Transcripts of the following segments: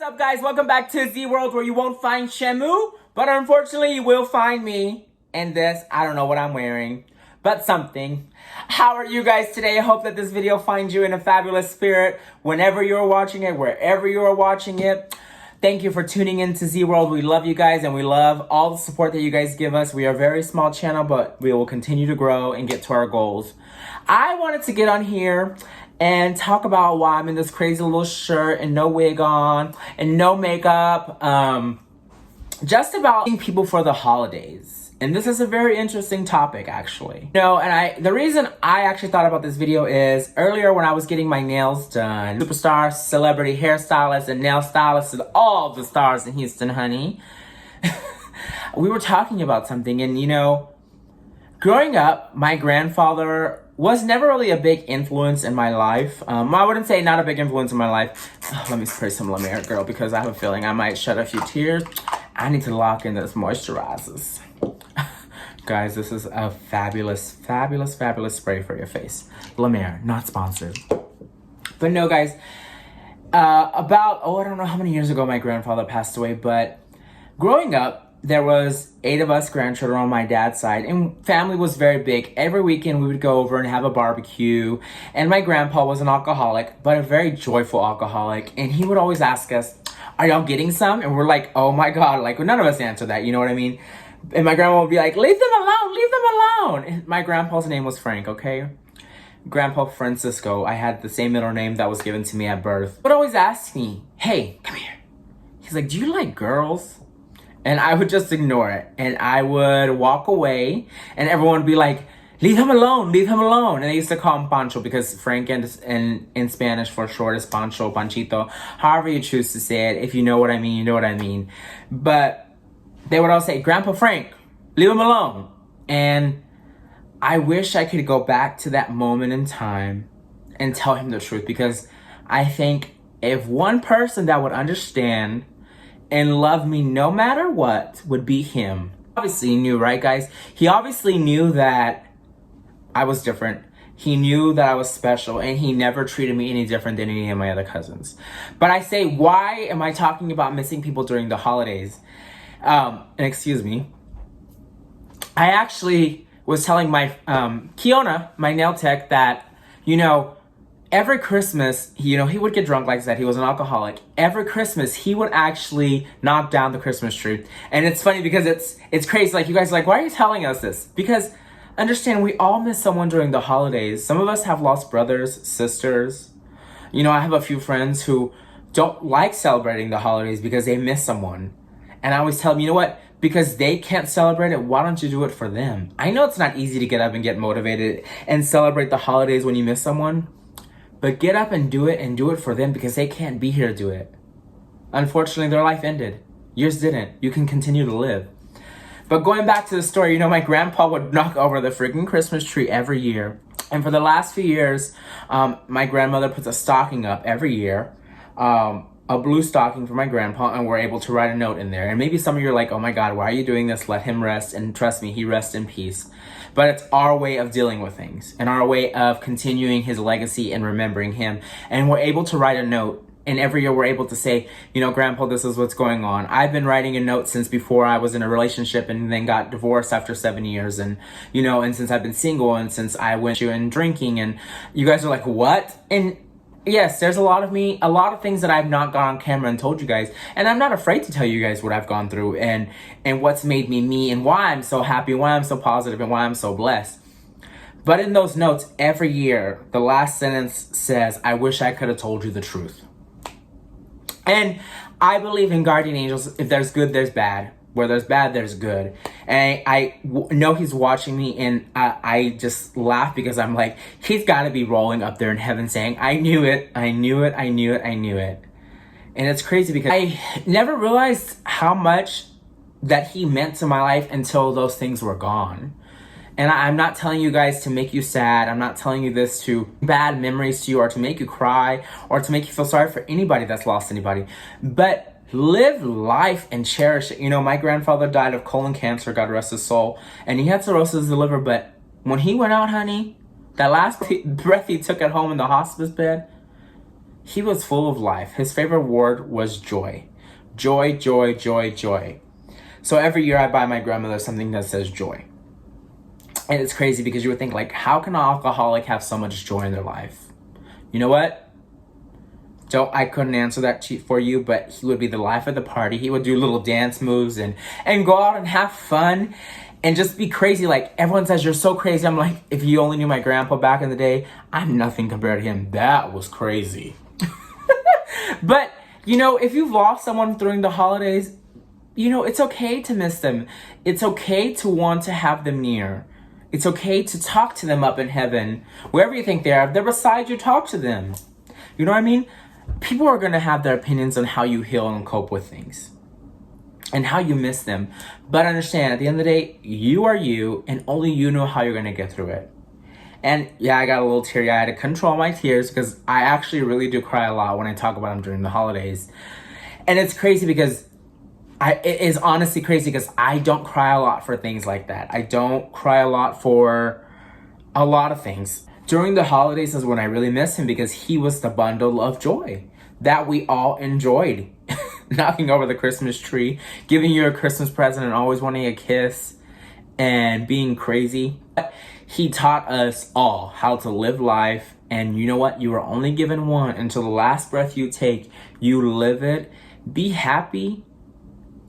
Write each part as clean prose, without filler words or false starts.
up, guys? Welcome back to Z World, where you won't find Shemu, but unfortunately you will find me in this. I don't know what I'm wearing, but something. How are you guys today? I hope that this video finds you in a fabulous spirit whenever you're watching it, wherever you are watching it. Thank you for tuning in to Z World. We love you guys, and we love all the support that you guys give us. We are a very small channel, but we will continue to grow and get to our goals. I wanted to get on here and talk about why I'm in this crazy little shirt and no wig on and no makeup. Just about people for the holidays. And this is a very interesting topic, actually. The reason I actually thought about this video is earlier when I was getting my nails done, superstar, celebrity hairstylist, and nail stylist, and all the stars in Houston, honey. We were talking about something, and growing up, my grandfather was never really a big influence in my life. I wouldn't say not a big influence in my life. Oh, let me spray some La Mer, girl, because I have a feeling I might shed a few tears. I need to lock in those moisturizers. Guys, this is a fabulous, fabulous, fabulous spray for your face. La Mer, not sponsored. But no, guys, I don't know how many years ago my grandfather passed away, but growing up, there was 8 of us grandchildren on my dad's side, and family was very big. Every weekend we would go over and have a barbecue, and my grandpa was an alcoholic, but a very joyful alcoholic, and he would always ask us, "Are y'all getting some?" And we're like, "Oh my God," like none of us answer that, you know what I mean? And my grandma would be like, "Leave them alone, leave them alone." And my grandpa's name was Frank, okay? Grandpa Francisco. I had the same middle name that was given to me at birth. He would always ask me, "Hey, come here." He's like, "Do you like girls?" And I would just ignore it. And I would walk away, and everyone would be like, "Leave him alone, leave him alone." And they used to call him Pancho because Frank in Spanish for short is Pancho, Panchito. However you choose to say it. If you know what I mean, you know what I mean. But they would all say, "Grandpa Frank, leave him alone." And I wish I could go back to that moment in time and tell him the truth, because I think if one person that would understand and love me no matter what would be him. Obviously he knew, right, guys? He obviously knew that I was different. He knew that I was special, and he never treated me any different than any of my other cousins. But I say, why am I talking about missing people during the holidays? And excuse me. I actually was telling my, Kiona, my nail tech, that, every Christmas, he would get drunk, like I said, he was an alcoholic. Every Christmas, he would actually knock down the Christmas tree. And it's funny because it's crazy. Like, you guys are like, why are you telling us this? Because, understand, we all miss someone during the holidays. Some of us have lost brothers, sisters. I have a few friends who don't like celebrating the holidays because they miss someone. And I always tell them, you know what? Because they can't celebrate it, why don't you do it for them? I know it's not easy to get up and get motivated and celebrate the holidays when you miss someone. But get up and do it for them, because they can't be here to do it. Unfortunately, their life ended. Yours didn't. You can continue to live. But going back to the story, my grandpa would knock over the freaking Christmas tree every year. And for the last few years, my grandmother puts a stocking up every year, a blue stocking for my grandpa, and we're able to write a note in there. And maybe some of you are like, "Oh my God, why are you doing this? Let him rest." And trust me, he rests in peace. But it's our way of dealing with things, and our way of continuing his legacy and remembering him. And we're able to write a note. And every year we're able to say, "Grandpa, this is what's going on." I've been writing a note since before I was in a relationship and then got divorced after 7 years. And, and since I've been single, and since I went to and drinking, and you guys are like, "What?" And yes, there's a lot of things that I've not gone on camera and told you guys. And I'm not afraid to tell you guys what I've gone through and what's made me me, and why I'm so happy, why I'm so positive, and why I'm so blessed. But in those notes, every year, the last sentence says, "I wish I could have told you the truth." And I believe in guardian angels. If there's good, there's bad. Where there's bad, there's good. And I know he's watching me, and I just laugh because I'm like, he's got to be rolling up there in heaven saying, "I knew it, I knew it, I knew it, I knew it." And it's crazy because I never realized how much that he meant to my life until those things were gone. And I'm not telling you guys to make you sad. I'm not telling you this to bad memories to you, or to make you cry, or to make you feel sorry for anybody that's lost anybody. But live life and cherish it. My grandfather died of colon cancer, God rest his soul, and he had cirrhosis of the liver. But when he went out, honey, that last breath he took at home in the hospice bed, he was full of life. His favorite word was joy. Joy, joy, joy, joy. So every year I buy my grandmother something that says joy. And it's crazy because you would think, like, how can an alcoholic have so much joy in their life? You know what? I couldn't answer that for you, but he would be the life of the party. He would do little dance moves and go out and have fun and just be crazy. Like, everyone says, you're so crazy. I'm like, if you only knew my grandpa back in the day, I'm nothing compared to him. That was crazy. But, you know, if you've lost someone during the holidays, you know, it's okay to miss them. It's okay to want to have them near. It's okay to talk to them up in heaven. Wherever you think they are, if they're beside you, talk to them. You know what I mean? People are going to have their opinions on how you heal and cope with things and how you miss them. But understand, at the end of the day, you are you, and only you know how you're going to get through it. And yeah, I got a little teary. I had to control my tears because I actually really do cry a lot when I talk about them during the holidays. And it's crazy because it is honestly crazy because I don't cry a lot for things like that. I don't cry a lot for a lot of things. During the holidays is when I really miss him because he was the bundle of joy that we all enjoyed. Knocking over the Christmas tree, giving you a Christmas present and always wanting a kiss and being crazy. He taught us all how to live life, and you know what? You are only given one until the last breath you take. You live it, be happy.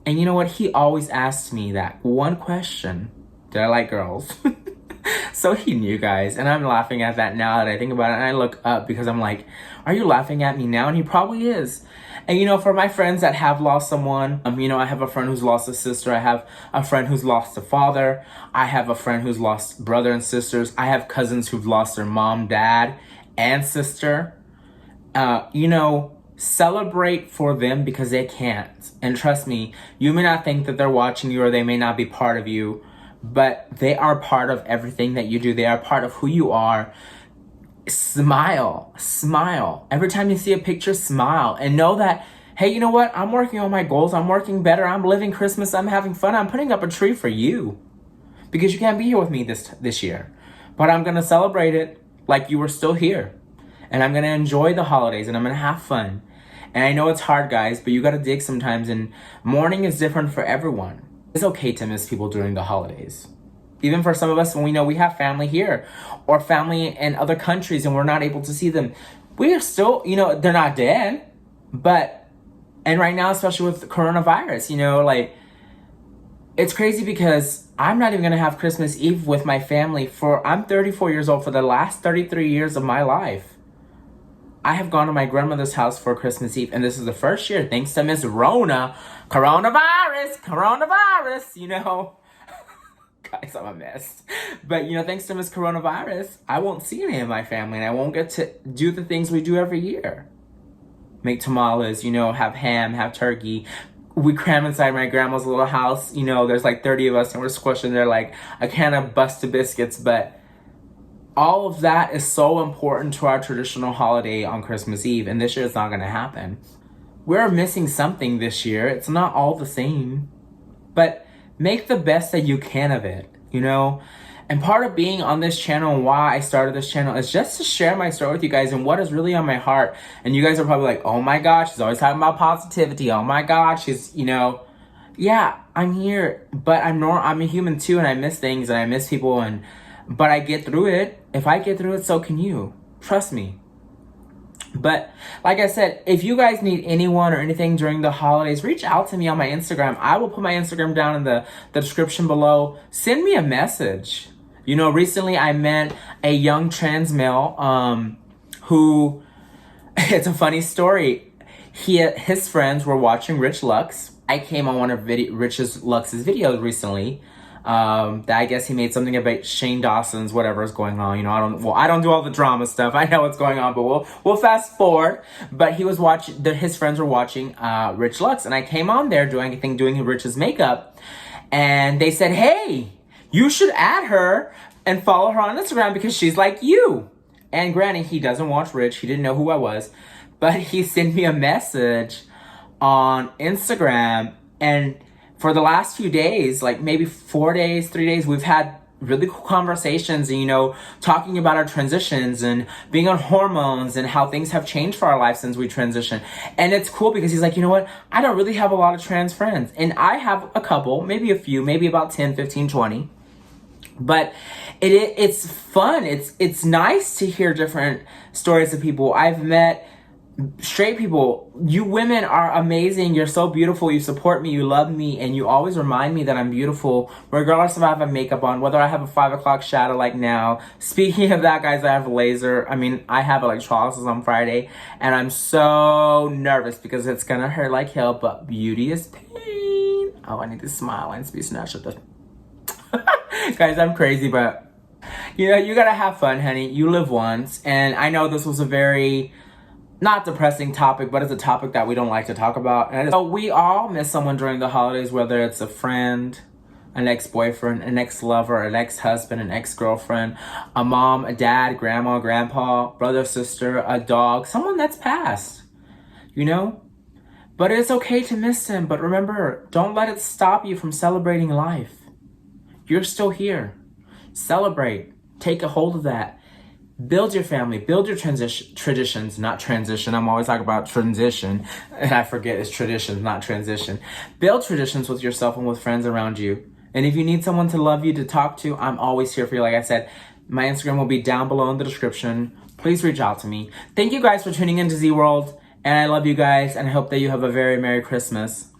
And you know what? He always asked me that one question. Did I like girls? So he knew, guys, and I'm laughing at that now that I think about it, and I look up because I'm like, are you laughing at me now? And he probably is. And you know, for my friends that have lost someone, you know, I have a friend who's lost a sister. I have a friend who's lost a father. I have a friend who's lost brother and sisters. I have cousins who've lost their mom, dad, and sister. You know, celebrate for them because they can't. And trust me, you may not think that they're watching you or they may not be part of you, but they are part of everything that you do. They are part of who you are. Smile, smile. Every time you see a picture, smile and know that, hey, you know what? I'm working on my goals. I'm working better. I'm living Christmas. I'm having fun. I'm putting up a tree for you because you can't be here with me this year, but I'm going to celebrate it like you were still here, and I'm going to enjoy the holidays, and I'm going to have fun. And I know it's hard, guys, but you got to dig sometimes, and mourning is different for everyone. It's okay to miss people during the holidays. Even for some of us, when we know we have family here or family in other countries and we're not able to see them, we are still, you know, they're not dead. But, and right now, especially with coronavirus, you know, like, it's crazy because I'm not even going to have Christmas Eve with my family I'm 34 years old. For the last 33 years of my life, I have gone to my grandmother's house for Christmas Eve, and this is the first year, thanks to Miss Coronavirus, you know. Guys, I'm a mess. But, you know, thanks to Miss Coronavirus, I won't see any of my family, and I won't get to do the things we do every year. Make tamales, you know, have ham, have turkey. We cram inside my grandma's little house. You know, there's like 30 of us, and we're squishing there like a can of busted biscuits, but all of that is so important to our traditional holiday on Christmas Eve, and this year it's not going to happen. We're missing something this year. It's not all the same, but make the best that you can of it, you know? And part of being on this channel and why I started this channel is just to share my story with you guys and what is really on my heart. And you guys are probably like, oh my gosh, she's always talking about positivity. Oh my gosh, she's, you know, yeah, I'm here, but I'm a human too, and I miss things and I miss people, but I get through it. If I get through it, so can you. Trust me. But like I said, if you guys need anyone or anything during the holidays, reach out to me on my Instagram. I will put my Instagram down in the description below. Send me a message. You know, recently I met a young trans male who, it's a funny story. His friends were watching Rich Lux. I came on one of Rich Lux's videos recently. That I guess he made something about Shane Dawson's whatever is going on. You know, I don't do all the drama stuff. I know what's going on, but we'll fast forward. But he was watching. His friends were watching Rich Lux, and I came on there doing Rich's makeup, and they said, "Hey, you should add her and follow her on Instagram because she's like you." And granted, he doesn't watch Rich. He didn't know who I was, but he sent me a message on Instagram, and for the last few days, like maybe 4 days, 3 days, we've had really cool conversations and, talking about our transitions and being on hormones and how things have changed for our life since we transitioned. And it's cool because he's like, you know what? I don't really have a lot of trans friends. And I have a couple, maybe a few, maybe about 10, 15, 20. But it's fun. It's nice to hear different stories of people. I've met straight people. You women are amazing. You're so beautiful. You support me. You love me. And you always remind me that I'm beautiful, regardless if I have a makeup on, whether I have a 5 o'clock shadow like now. Speaking of that, guys, I have laser. I have electrolysis on Friday. And I'm so nervous because it's going to hurt like hell. But beauty is pain. Oh, I need to smile. I need to be snatched at this. Guys, I'm crazy, but you gotta have fun, honey. You live once. And I know this was a very not depressing topic, but it's a topic that we don't like to talk about. And so we all miss someone during the holidays, whether it's a friend, an ex-boyfriend, an ex-lover, an ex-husband, an ex-girlfriend, a mom, a dad, grandma, grandpa, brother, sister, a dog, someone that's passed, But it's okay to miss them. But remember, don't let it stop you from celebrating life. You're still here. Celebrate. Take a hold of that. Build your family. Build your traditions, not transition. I'm always talking about transition, and I forget it's traditions, not transition. Build traditions with yourself and with friends around you. And if you need someone to love you, to talk to, I'm always here for you. Like I said, my Instagram will be down below in the description. Please reach out to me. Thank you guys for tuning into Z World, and I love you guys, and I hope that you have a very Merry Christmas.